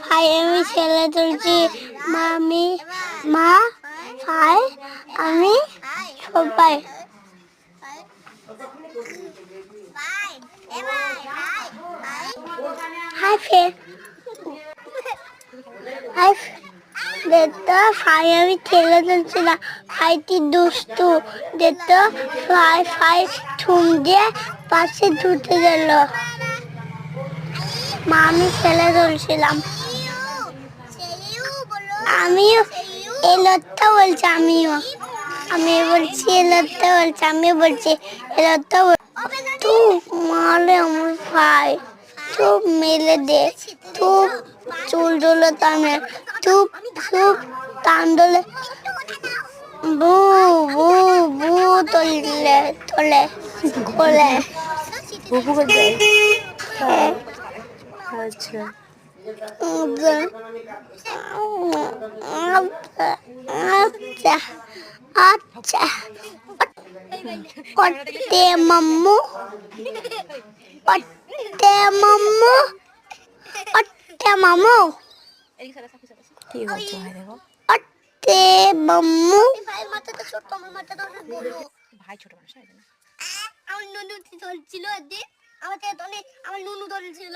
ভাই আমি ছেলে তুলছি, মামি, মা, ভাই, আমি সবাই। হাই ফ্রেন্ড, হাই দেখতো ভাই আমি ছেলে তুলছিলাম, ভাইটি দুষ্টু, দেখতো ভাই ঠুম দিয়ে পাশে ধুতে গেল। মা আমি ছেলে তুলছিলাম, আমিও এলতা বলছি, আমি বলছি এলতা বলছি, আমি বলছি এলতা। তু মারলে আমার ভাই, চুপ মেলে দে, চুপ চুল ডোলে টানে, চুপ চুপ টান ডোলে, বু বু বু তোলে তোলে খোলে। বুবু কোথায়? আচ্ছা আচ্ছা আচ্ছা পট্টে মাম্মু, পট্টে মাম্মু, পট্টে মামু, কি করছো ভাই? দেখো পট্টে মাম্মু। ভাইয়ের মাথাটা ছোট, আমার মাথাটা অনেক বড়। ভাই ছোট মানুষ না, আমার নুনু ধরছিল, আমার নুনু ধরছিল।